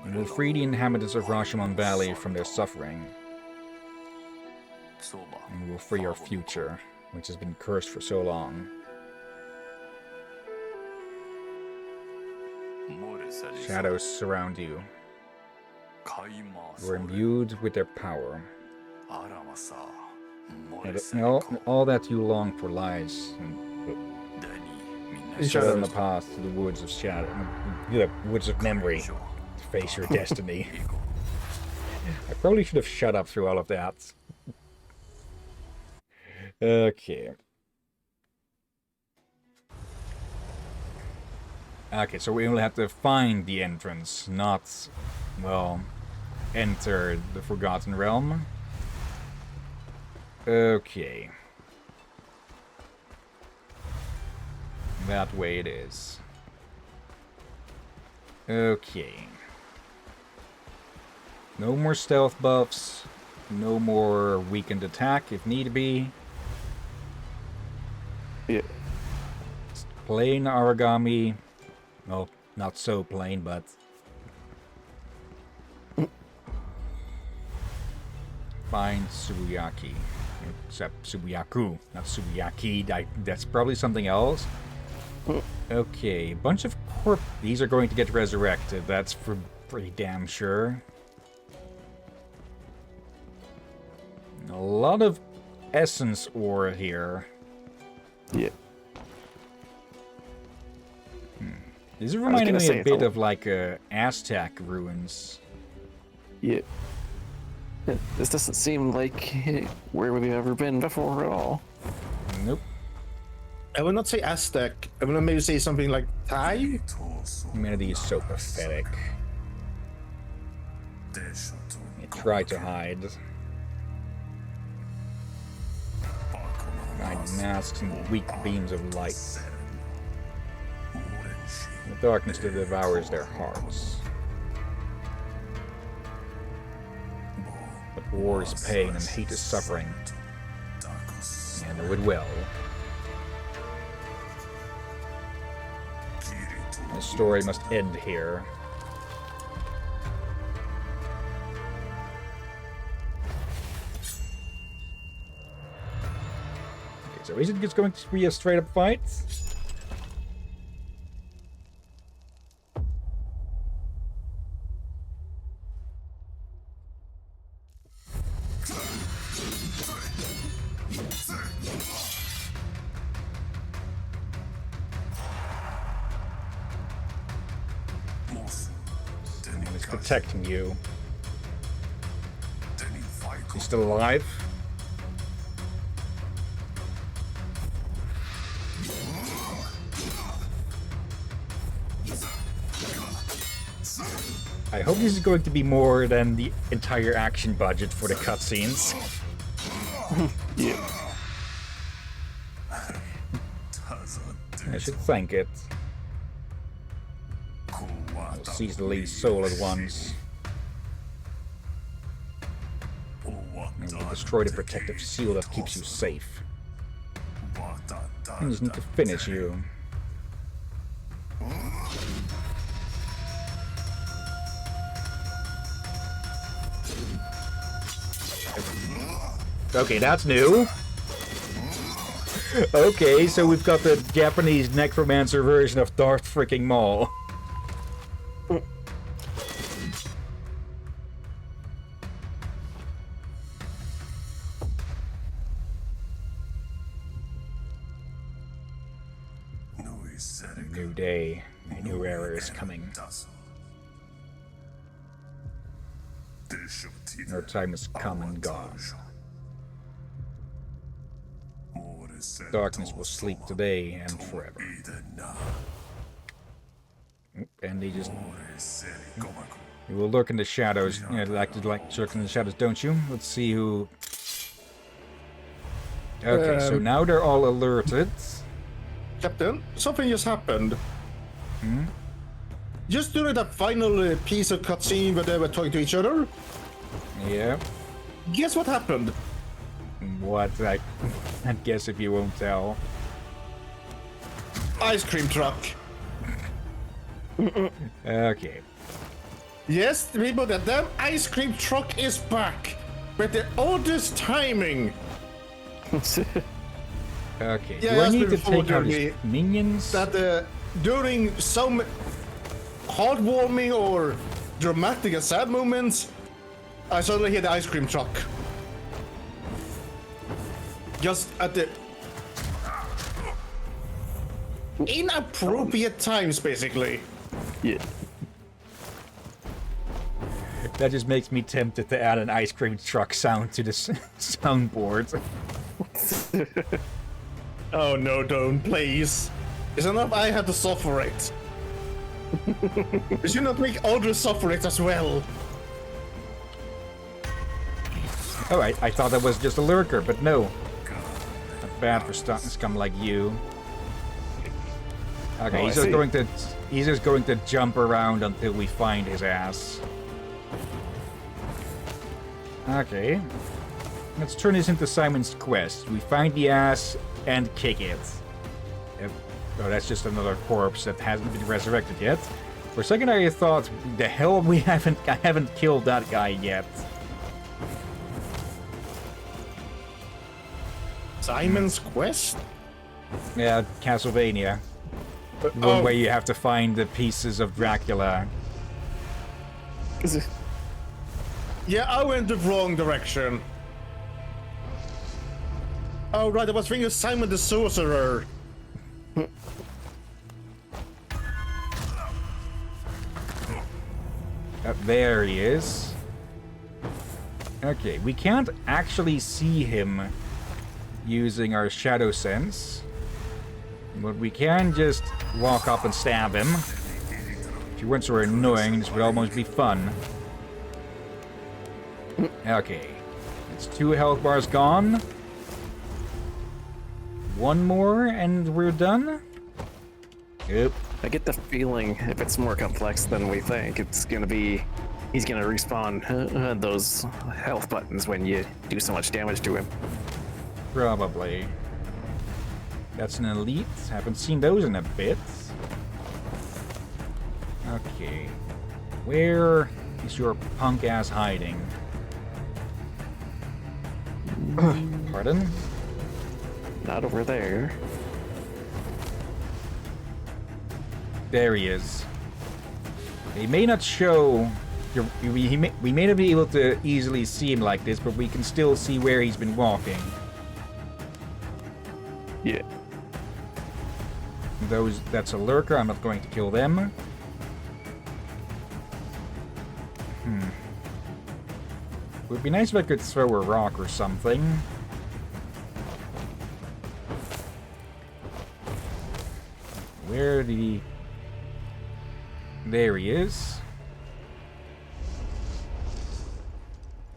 You will free the inhabitants of Rashomon Valley from their suffering. And we will free our future, which has been cursed for so long. Shadows surround you. You are imbued with their power. And all that you long for lies in the path to the woods of shadow, the woods of memory, to face your destiny. I probably should have shut up through all of that. Okay. Okay, so we only have to find the entrance, not, well, enter the Forgotten Realm. Okay. That way it is. Okay. No more stealth buffs. No more weakened attack if need be. Yeah. Plain Aragami. Well, not so plain, but... Find Tsubuyaki. Except Tsubuyaku, not Tsubuyaki. That's probably something else. Okay, bunch of these are going to get resurrected. That's for pretty damn sure. A lot of essence ore here. Yeah. This is reminding me a bit of like Aztec ruins. Yeah. This doesn't seem like where we've ever been before at all. Nope. I would not say Aztec. I would maybe say something like Thai. Humanity is so pathetic. They try to hide. Behind masks and weak beams of light. The darkness that devours their hearts. But war is pain and hate is suffering. And know it well. The story must end here. Okay, so is it just going to be a straight-up fight? He's protecting you. He's still alive? I hope this is going to be more than the entire action budget for the cutscenes. Yeah. I should thank it. I'll seize the least soul at once. And we'll destroy the protective seal that keeps you safe. I just need to finish you. Okay, that's new. Okay, so we've got the Japanese necromancer version of Darth freaking Maul. A new day, a new era is coming. Our time has come and gone. Darkness will sleep today and forever. And they just... You will lurk in the shadows. You know, like to lurk in the shadows, don't you? Let's see who... Okay, so now they're all alerted. Captain, something just happened. Hmm? Just during that final piece of cutscene where they were talking to each other. Yeah. Guess what happened? What? I guess if you won't tell. Ice cream truck. Okay. Yes, people, the damn ice cream truck is back with the oldest timing. Okay, Yeah, do I that's need to before take out his the- minions? That during some heartwarming or dramatic and sad moments, I suddenly hear the ice cream truck. Just at the inappropriate times, basically. Yeah. That just makes me tempted to add an ice cream truck sound to the soundboard. Oh no, don't, please. It's enough I had to suffer it. You should not make others suffer it as well. Alright, I thought that was just a lurker, but no. Not bad for scum like you. Okay, Oh, he's just going to jump around until we find his ass. Okay. Let's turn this into Simon's quest. We find the ass and kick it. Yep. Oh, that's just another corpse that hasn't been resurrected yet. For a second I thought, the hell I haven't killed that guy yet. Simon's quest? Yeah, Castlevania. The one where you have to find the pieces of Dracula. Yeah, I went the wrong direction. Oh right, I was thinking of Simon the Sorcerer. There he is. Okay, we can't actually see him using our shadow sense. But we can just walk up and stab him. If you weren't so annoying, this would almost be fun. Okay. It's 2 health bars gone. 1 more and we're done? Yep. I get the feeling if it's more complex than we think, it's gonna be he's gonna respawn those health buttons when you do so much damage to him. Probably. That's an elite. Haven't seen those in a bit. Okay. Where is your punk ass hiding? Pardon? Not over there. There he is. He may not show... we may not be able to easily see him like this, but we can still see where he's been walking. Yeah. That's a lurker. I'm not going to kill them. Would be nice if I could throw a rock or something. Where did he... There he is.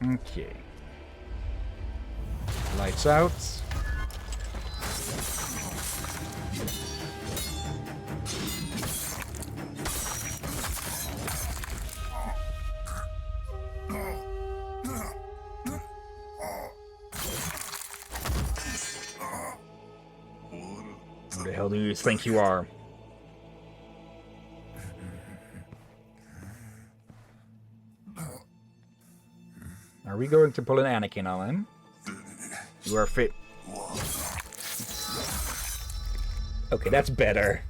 Okay. Lights out. Who the hell do you think you are? Are we going to pull an Anakin on him? You are fit. Okay, that's better.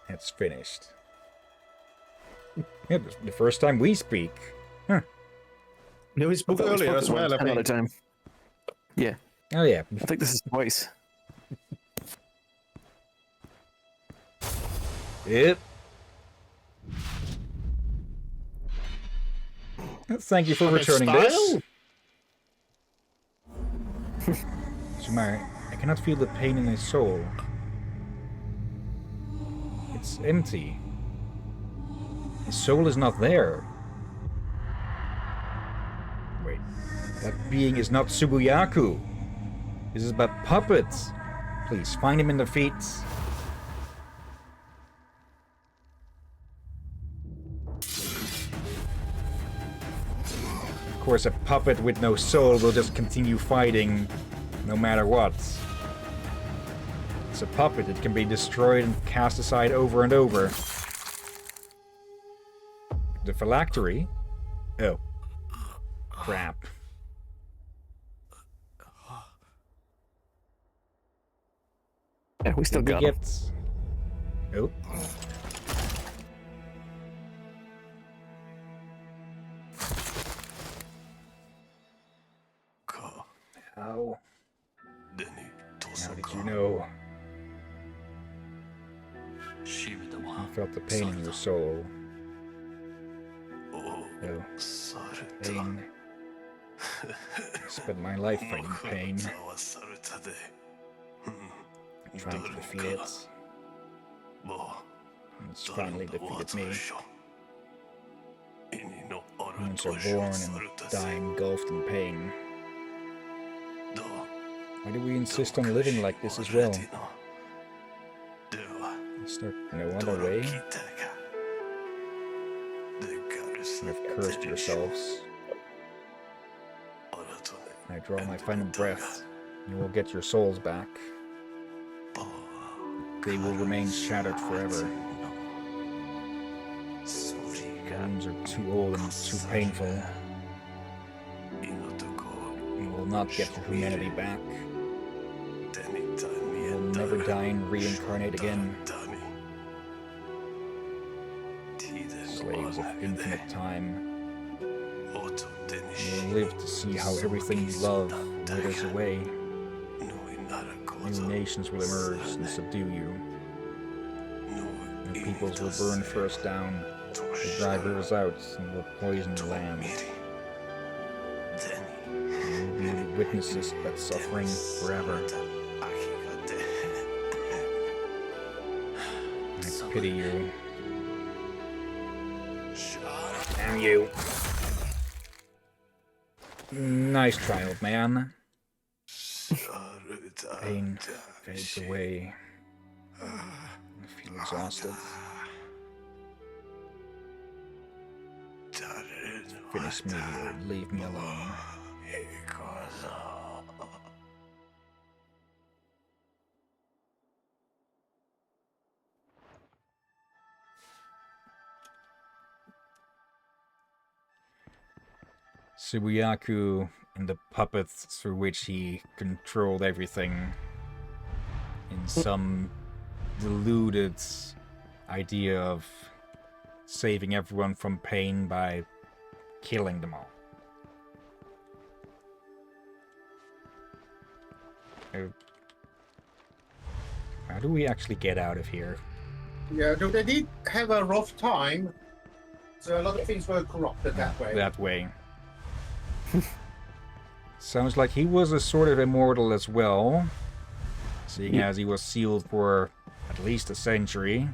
That's finished. Yeah, the first time we speak. Huh. No, he spoke earlier as well, I Another think. time. Yeah. Oh yeah. I think this is twice. Yep. Thank you for returning this. Sumar, I cannot feel the pain in his soul. It's empty. His soul is not there. Wait, that being is not Subuyaku. This is about puppets. Please, find him in the feet. Of course, a puppet with no soul will just continue fighting no matter what. It's a puppet. It can be destroyed and cast aside over and over. The phylactery? Oh. Crap. Yeah, we still Did we got him. get... Oh. How? How did you know? You felt the pain in your soul. Oh, pain. I spent my life fighting pain. Trying to defeat it. And it's finally defeated me. Humans are born and die engulfed in pain. Why do we insist on living like this as well? Is there no other way? You have cursed yourselves. When I draw my final breath, you will get your souls back. They will remain shattered forever. The wounds are too old and too painful. You will not get your humanity back. You will never die and reincarnate again. Slaves of infinite time. You will live to see how everything you love withers away. New nations will emerge and subdue you. New peoples will burn first down, will drive rivers out, and will poison the land. You will be witnesses to that suffering forever. I pity you. Damn you. Nice try, old man. Pain fades away. I feel exhausted. Finish me or leave me alone. Subiaku and the puppets through which he controlled everything in some deluded idea of saving everyone from pain by killing them all. How do we actually get out of here? Yeah, no, they did have a rough time. So a lot of things were corrupted that way. That way. Sounds like he was a sort of immortal as well, seeing as he was sealed for at least a century.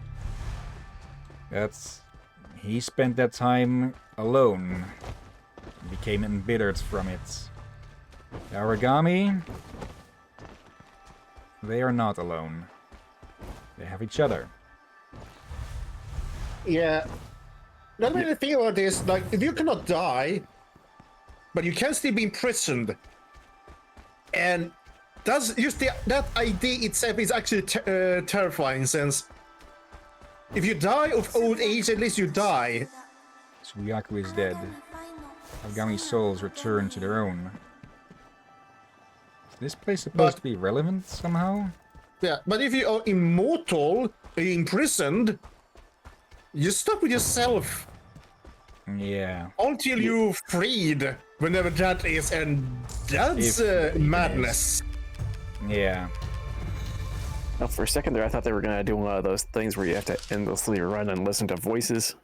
He spent that time alone, became embittered from it. Aragami, they are not alone. They have each other. Yeah. Now, the thing about this, like, if you cannot die, but you can still be imprisoned, and that's just that idea itself is actually terrifying, since if you die of old age, at least you die. Subiaku is dead. Aragami's souls return to their own. Is this place supposed to be relevant somehow? Yeah, but if you are immortal, imprisoned, you're stuck with yourself. Yeah. Until you're freed, whenever that is, and that's madness. Yeah. Now, for a second there, I thought they were gonna do one of those things where you have to endlessly run and listen to voices.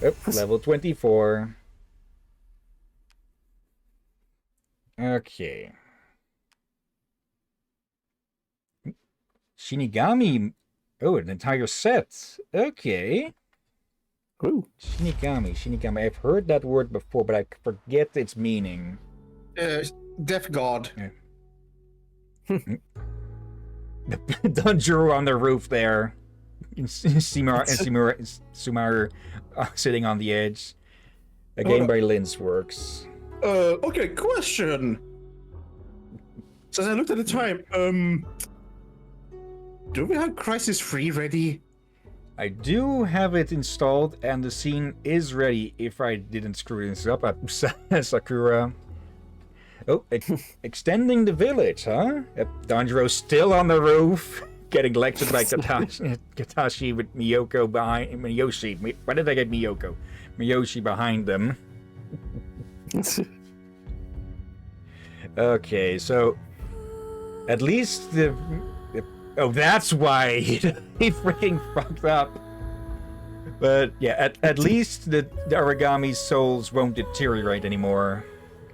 Yep, level 24. Okay. Shinigami. Oh, an entire set. Okay. Ooh. Shinigami. I've heard that word before, but I forget its meaning. Death God. Yeah. Danjuro on the roof there. Sumaru sitting on the edge. Again by Lin's works. Okay, question. So as I looked at the time, do we have Crisis 3 ready? I do have it installed, and the scene is ready if I didn't screw this up at Sakura. Oh, extending the village, huh? Danjiro's still on the roof, getting lectured by Katashi with Miyoko behind... Miyoshi. Why did I get Miyoko? Miyoshi behind them. Okay, so... At least the... Oh, that's why he freaking fucked up. But yeah, at least the Aragami's souls won't deteriorate anymore.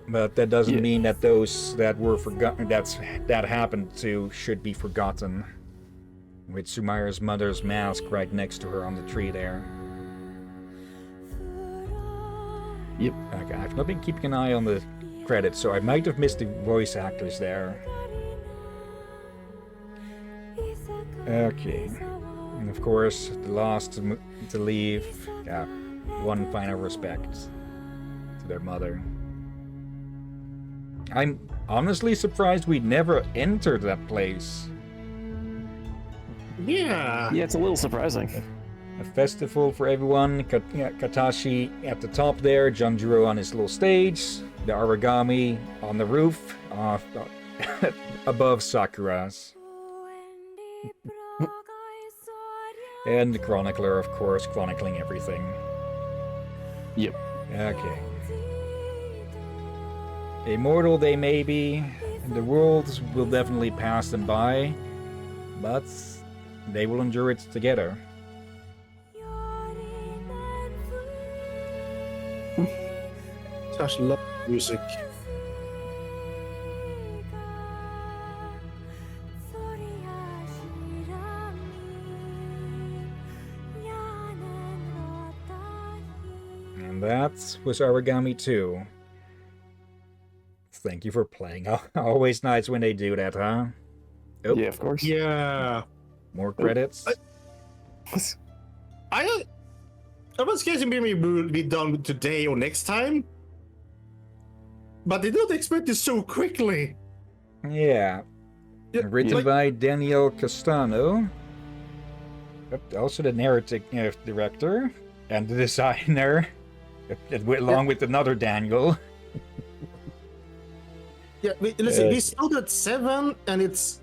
But that doesn't mean that those that were forgotten, that happened to, should be forgotten. With Sumaira's mother's mask right next to her on the tree there. Yep. Okay, I've not been keeping an eye on the credits, so I might have missed the voice actors there. Okay. And of course, the last to leave, yeah, one final respect to their mother. I'm honestly surprised we never entered that place. Yeah. Yeah, it's a little surprising. A festival for everyone, Katashi at the top there, Janjiro on his little stage, the Aragami on the roof, above Sakura's. And the Chronicler, of course, chronicling everything. Yep. Okay. Immortal they may be, and the worlds will definitely pass them by, but they will endure it together. Such love music. And that was Aragami 2. Thank you for playing. Always nice when they do that, huh? Oh, Yeah, of course. Yeah. more credits. I was guessing maybe we'll be done today or next time. But I don't expect it so quickly. Yeah. Yeah, Written like- by Daniel Castano. Also the narrative director. And the designer. Along with another Daniel. Yeah, listen, we started at 7 and it's...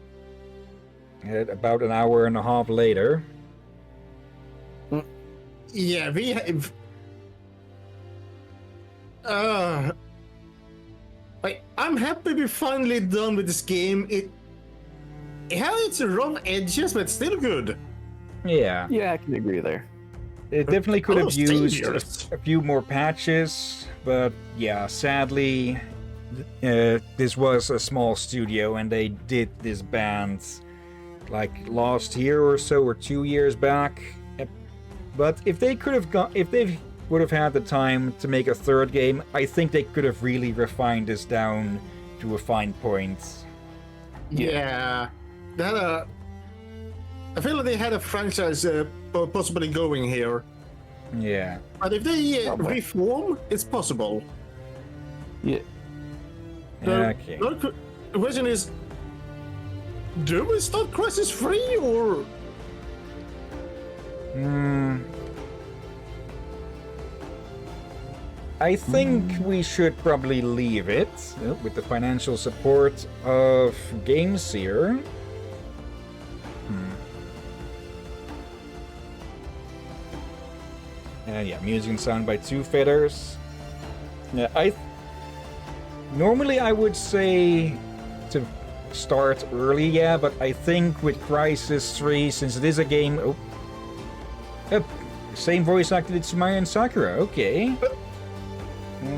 About an hour and a half later. Yeah, we have... I'm happy we're finally done with this game. It had its rough edges, but still good. Yeah. Yeah, I can agree there. It definitely could have Almost used dangerous. a few more patches, but yeah, sadly, this was a small studio and they did this band like last year or so, or 2 years back. But if they would have had the time to make a third game, I think they could have really refined this down to a fine point. Yeah. They had I feel like they had a franchise possibly going here. Yeah. But if they Probably. reform, it's possible. Yeah. Okay. The question is, do we start Crisis 3 or... I think we should probably leave it with the financial support of GameSeer. Yeah, music and sound by Two Feathers. Yeah, normally I would say to start early, yeah, but I think with Crisis 3, since it is a game... same voice actor did Sumaira and Sakura, okay.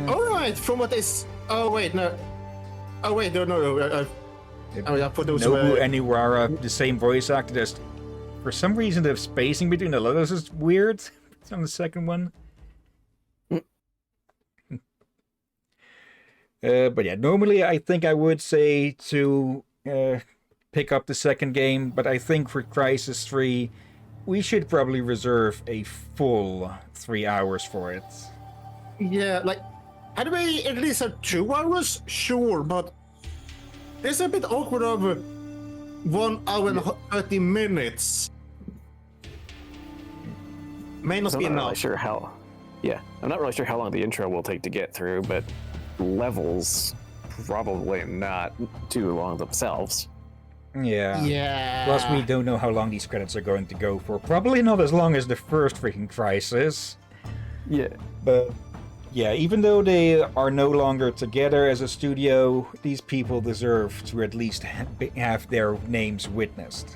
Alright, from what is... Oh, wait, no. Oh, wait, no. I put those... Nobu and Iwara, the same voice actor. There's, for some reason, the spacing between the letters is weird. It's on the second one. But yeah, normally I think I would say to pick up the second game, but I think for Crisis 3, we should probably reserve a full 3 hours for it. Yeah, like... Had we at least had 2 hours? Sure, but... There's a bit awkward of 1 hour and 30 minutes. May not So I'm be not really enough. sure how. Yeah, I'm not really sure how long the intro will take to get through, but levels probably not too long themselves. Yeah. Yeah. Plus, we don't know how long these credits are going to go for. Probably not as long as the first freaking Crisis. Yeah. But yeah, even though they are no longer together as a studio, these people deserve to at least have their names witnessed.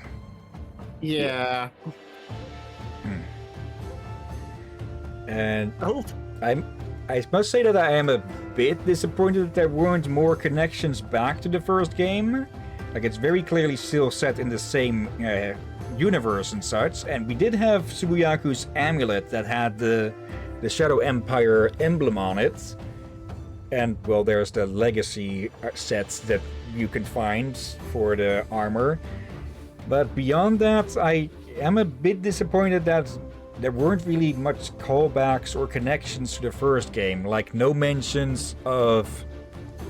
Yeah. And Oh, I must say that I am a bit disappointed that there weren't more connections back to the first game. Like, it's very clearly still set in the same universe and such, and we did have Tsubuyaku's amulet that had the Shadow Empire emblem on it. And, well, there's the legacy sets that you can find for the armor. But beyond that, I am a bit disappointed that there weren't really much callbacks or connections to the first game. Like, no mentions of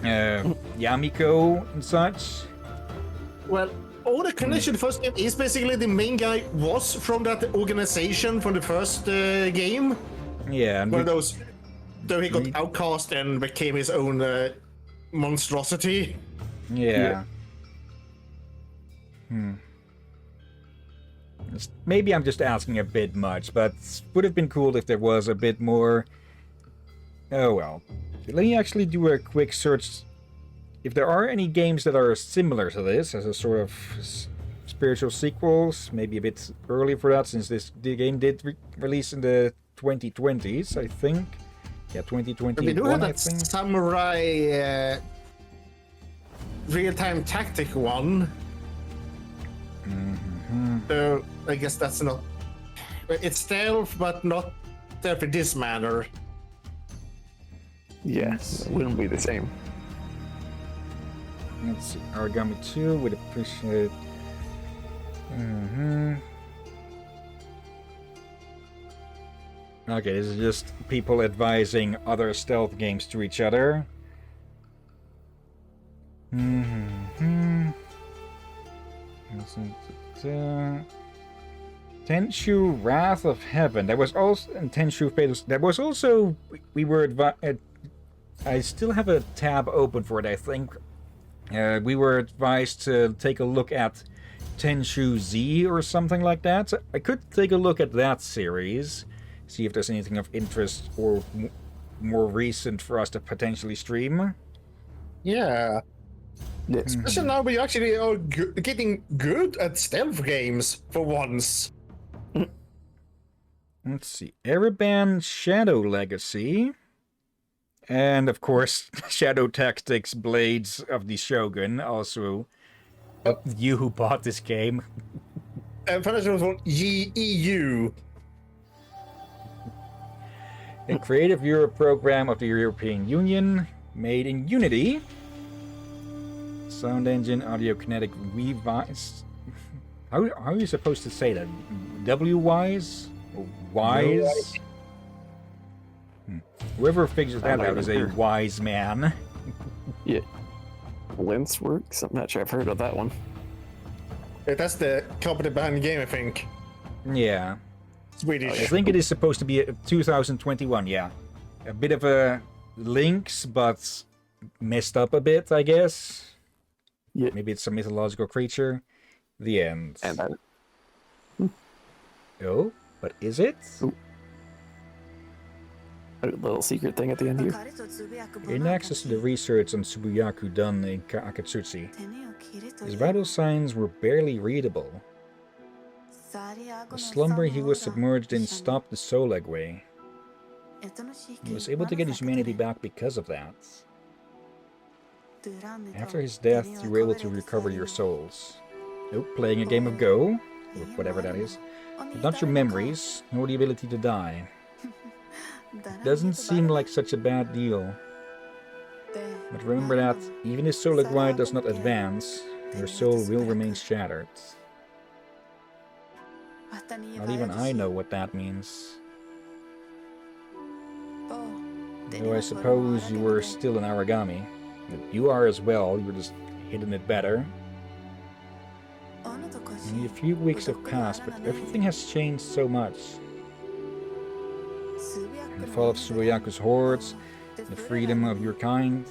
Yamiko and such. well, all the connection first game is basically the main guy was from that organization from the first game. Yeah, and One of those, though he got outcast and became his own monstrosity. yeah. Maybe I'm just asking a bit much, but would have been cool if there was a bit more. Oh well. Let me actually do a quick search. If there are any games that are similar to this, as a sort of spiritual sequels, maybe a bit early for that, since the game did release in the 2020s, I think. Yeah, 2021, We do have I that think. samurai real-time tactic one. So I guess that's not. It's stealth, but not stealth in this manner. Yes, it wouldn't be the same. Let's see. Aragami 2 would appreciate. Okay, this is just people advising other stealth games to each other. Tenshu Wrath of Heaven. There was also and Tenshu Fatal. There was also we were I still have a tab open for it. I think we were advised to take a look at Tenshu Z or something like that. So I could take a look at that series, see if there's anything of interest or more recent for us to potentially stream. Yeah. Yes. Especially now we actually are getting good at stealth games for once. Let's see. Ereban Shadow Legacy. And of course, Shadow Tactics Blades of the Shogun. Also, you who bought this game. Financial was on EU. A Creative Europe program of the European Union, made in Unity. Sound engine, audio kinetic, revised. How are you supposed to say that? W-wise? Or wise? Whoever figures that out is a wise man. Yeah. Lens Works? I'm not sure I've heard of that one. That's the company behind the game, I think. Yeah. Swedish. I think it is supposed to be 2021, yeah. A bit of a links, but messed up a bit, I guess. Yeah. Maybe it's a mythological creature. The end. And that. Oh, but is it? Ooh. A little secret thing at the end here. In access to the research on Tsubuyaku done in Akatsuchi, his vital signs were barely readable. The slumber he was submerged in stopped the soul egg. He was able to get his humanity back because of that. After his death, you were able to recover your souls. Oh, playing a game of Go, or whatever that is, but not your memories, nor the ability to die. Doesn't seem like such a bad deal. But remember that, even if soul egg does not advance, your soul will remain shattered. Not even I know what that means. Though I suppose you were still an Aragami. You are as well, you're just hidden it better. Only a few weeks have passed, but everything has changed so much. The fall of Tsubuyaku's hordes, the freedom of your kind,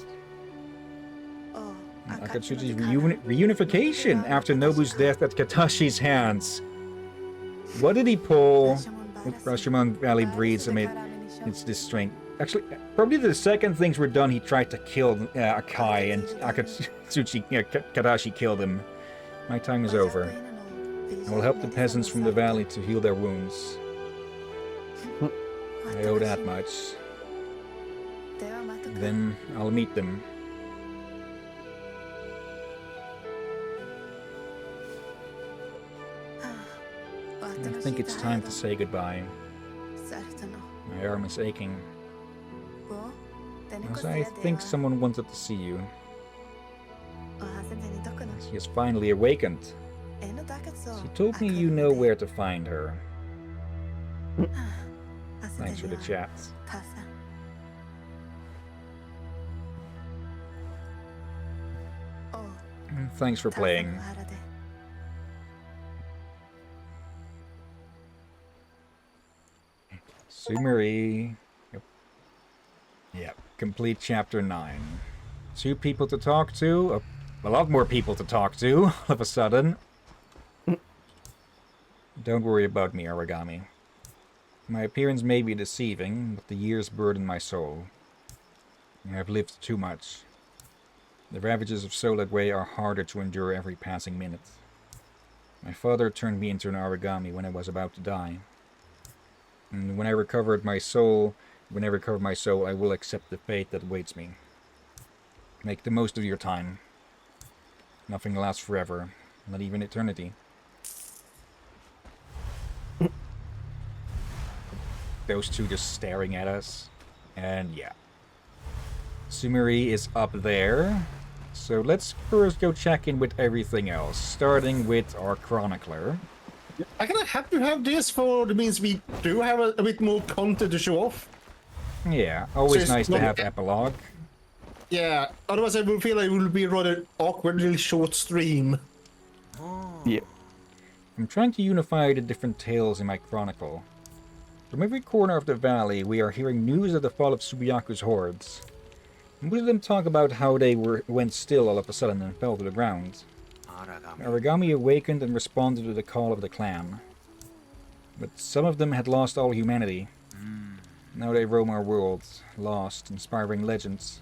Akatsuchi's reunification after Nobu's death at Katashi's hands. What did he pull with Rashomon Valley breeds amid its strength? Actually, probably the second things were done, he tried to kill Akai, and Akatsuchi, Kadashi killed him. My time is over. I will help the peasants from the valley to heal their wounds. I owe that much. Then I'll meet them. I think it's time to say goodbye. My arm is aching. As I think someone wanted to see you. She has finally awakened. She told me you know where to find her. Thanks for the chat. And thanks for playing. Sumeri. Yep. Yep. Complete chapter 9. 2 people to talk to. A lot more people to talk to, all of a sudden. Don't worry about me, Aragami. My appearance may be deceiving, but the years burden my soul. I have lived too much. The ravages of Solid Way are harder to endure every passing minute. My father turned me into an Aragami when I was about to die. And when I recover my soul, I will accept the fate that awaits me. Make the most of your time. Nothing lasts forever, not even eternity. Those two just staring at us. And yeah. Sumeri is up there. So let's first go check in with everything else, starting with our chronicler. I'm gonna have to have this for the means we do have a bit more content to show off. Yeah, always So nice to have epilogue. Yeah, otherwise I will feel like it will be a rather awkward little short stream. Yeah. I'm trying to unify the different tales in my chronicle. From every corner of the valley, we are hearing news of the fall of Tsubuyaku's hordes. Most of them talk about how they went still all of a sudden and fell to the ground. Aragami awakened and responded to the call of the clan. But some of them had lost all humanity. Now they roam our world, lost, inspiring legends.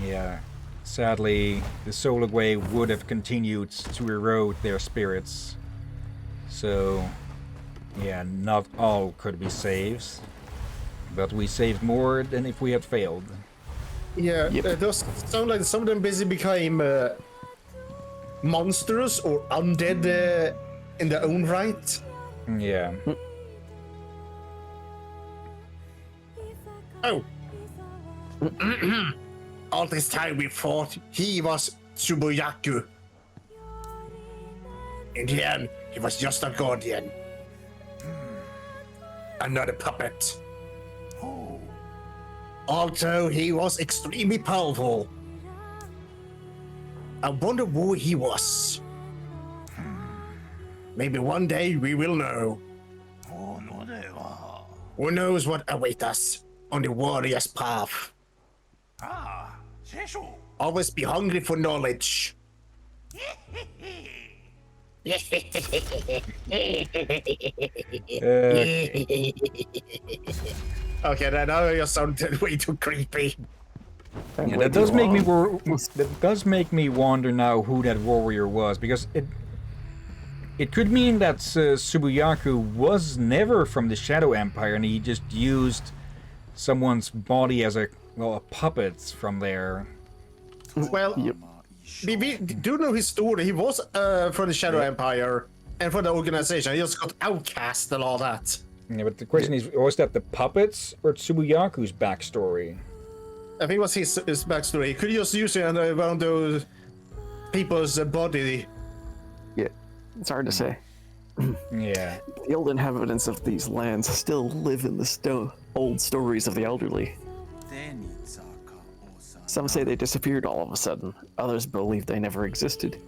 Yeah, sadly, the Solar Way would have continued to erode their spirits. So, yeah, not all could be saved. But we saved more than if we had failed. Yeah, it does sound like some of them basically became monsters or undead in their own right. Yeah. Oh. All this time we thought he was Tsubuyaku. In the end, he was just a guardian. Another puppet. Although he was extremely powerful. I wonder who he was. Maybe one day we will know. Who knows what awaits us on the warrior's path? Always be hungry for knowledge. Okay, now you sounded way too creepy. Yeah, that does make me wonder now who that warrior was, because it could mean that Tsubuyaku was never from the Shadow Empire and he just used someone's body as a puppet from there. Well, we do know his story. He was from the Shadow Empire and from the organization. He just got outcast and all that. Yeah, but the question is, was that the puppets or Tsubuyaku's backstory? I think it was his backstory. He could just use it around those people's body. Yeah, it's hard to say. Yeah. The old inhabitants of these lands still live in the old stories of the elderly. Some say they disappeared all of a sudden. Others believe they never existed.